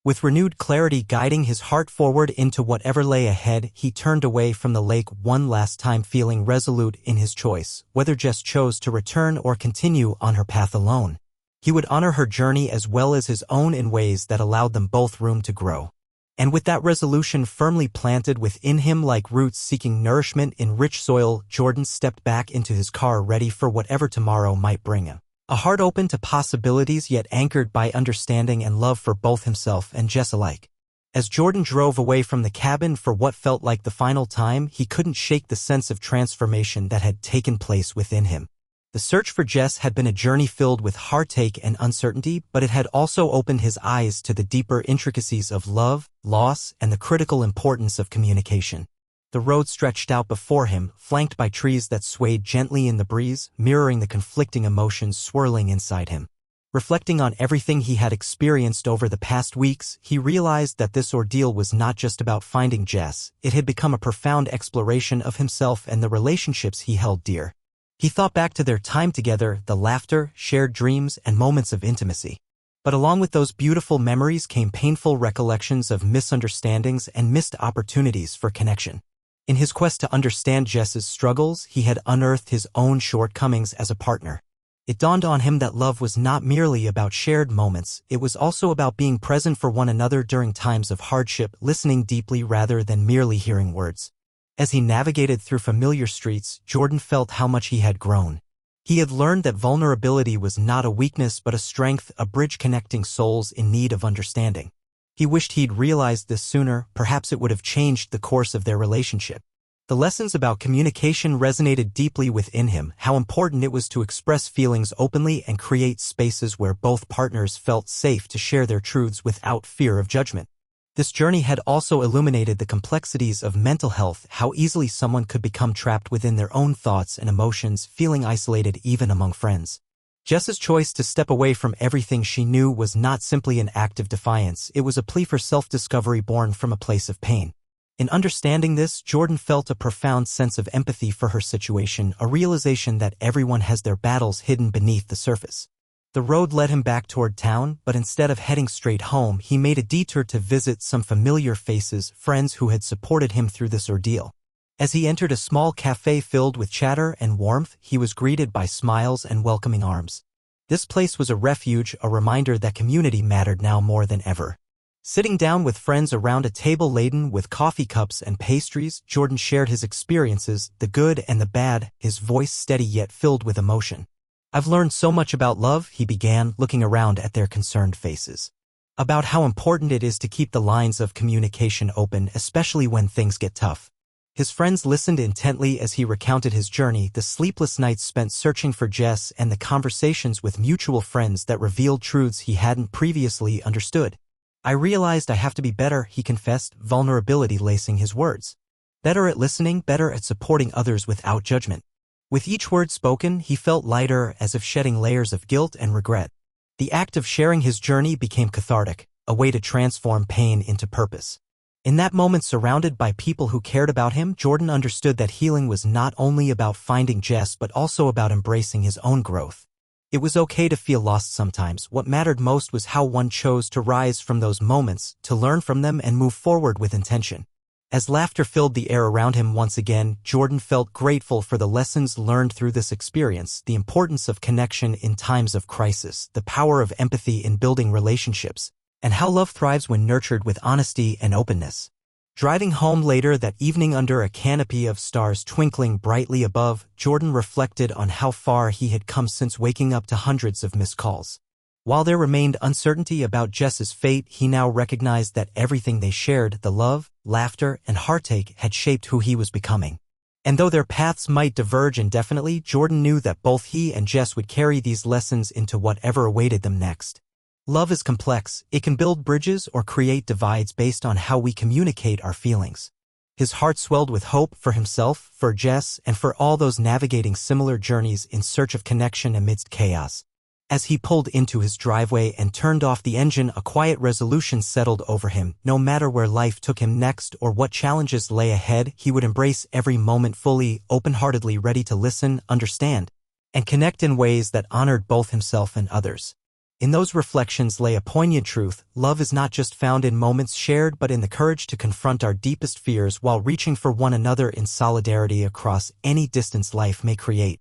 With renewed clarity guiding his heart forward into whatever lay ahead, he turned away from the lake one last time, feeling resolute in his choice, whether Jess chose to return or continue on her path alone. He would honor her journey as well as his own in ways that allowed them both room to grow. And with that resolution firmly planted within him like roots seeking nourishment in rich soil, Jordan stepped back into his car, ready for whatever tomorrow might bring him. A heart open to possibilities yet anchored by understanding and love for both himself and Jess alike. As Jordan drove away from the cabin for what felt like the final time, he couldn't shake the sense of transformation that had taken place within him. The search for Jess had been a journey filled with heartache and uncertainty, but it had also opened his eyes to the deeper intricacies of love, loss, and the critical importance of communication. The road stretched out before him, flanked by trees that swayed gently in the breeze, mirroring the conflicting emotions swirling inside him. Reflecting on everything he had experienced over the past weeks, he realized that this ordeal was not just about finding Jess. It had become a profound exploration of himself and the relationships he held dear. He thought back to their time together, the laughter, shared dreams, and moments of intimacy. But along with those beautiful memories came painful recollections of misunderstandings and missed opportunities for connection. In his quest to understand Jess's struggles, he had unearthed his own shortcomings as a partner. It dawned on him that love was not merely about shared moments, it was also about being present for one another during times of hardship, listening deeply rather than merely hearing words. As he navigated through familiar streets, Jordan felt how much he had grown. He had learned that vulnerability was not a weakness but a strength, a bridge connecting souls in need of understanding. He wished he'd realized this sooner, perhaps it would have changed the course of their relationship. The lessons about communication resonated deeply within him, how important it was to express feelings openly and create spaces where both partners felt safe to share their truths without fear of judgment. This journey had also illuminated the complexities of mental health, how easily someone could become trapped within their own thoughts and emotions, feeling isolated even among friends. Jess's choice to step away from everything she knew was not simply an act of defiance, it was a plea for self-discovery born from a place of pain. In understanding this, Jordan felt a profound sense of empathy for her situation, a realization that everyone has their battles hidden beneath the surface. The road led him back toward town, but instead of heading straight home, he made a detour to visit some familiar faces, friends who had supported him through this ordeal. As he entered a small cafe filled with chatter and warmth, he was greeted by smiles and welcoming arms. This place was a refuge, a reminder that community mattered now more than ever. Sitting down with friends around a table laden with coffee cups and pastries, Jordan shared his experiences, the good and the bad, his voice steady yet filled with emotion. "I've learned so much about love," he began, looking around at their concerned faces. "About how important it is to keep the lines of communication open, especially when things get tough." His friends listened intently as he recounted his journey, the sleepless nights spent searching for Jess and the conversations with mutual friends that revealed truths he hadn't previously understood. "I realized I have to be better," he confessed, vulnerability lacing his words. "Better at listening, better at supporting others without judgment." With each word spoken, he felt lighter, as if shedding layers of guilt and regret. The act of sharing his journey became cathartic, a way to transform pain into purpose. In that moment, surrounded by people who cared about him, Jordan understood that healing was not only about finding Jess but also about embracing his own growth. It was okay to feel lost sometimes. What mattered most was how one chose to rise from those moments, to learn from them and move forward with intention. As laughter filled the air around him once again, Jordan felt grateful for the lessons learned through this experience, the importance of connection in times of crisis, the power of empathy in building relationships, and how love thrives when nurtured with honesty and openness. Driving home later that evening under a canopy of stars twinkling brightly above, Jordan reflected on how far he had come since waking up to hundreds of missed calls. While there remained uncertainty about Jess's fate, he now recognized that everything they shared, the love, laughter, and heartache, had shaped who he was becoming. And though their paths might diverge indefinitely, Jordan knew that both he and Jess would carry these lessons into whatever awaited them next. Love is complex. It can build bridges or create divides based on how we communicate our feelings. His heart swelled with hope for himself, for Jess, and for all those navigating similar journeys in search of connection amidst chaos. As he pulled into his driveway and turned off the engine, a quiet resolution settled over him. No matter where life took him next or what challenges lay ahead, he would embrace every moment fully, open-heartedly, ready to listen, understand, and connect in ways that honored both himself and others. In those reflections lay a poignant truth: love is not just found in moments shared but in the courage to confront our deepest fears while reaching for one another in solidarity across any distance life may create.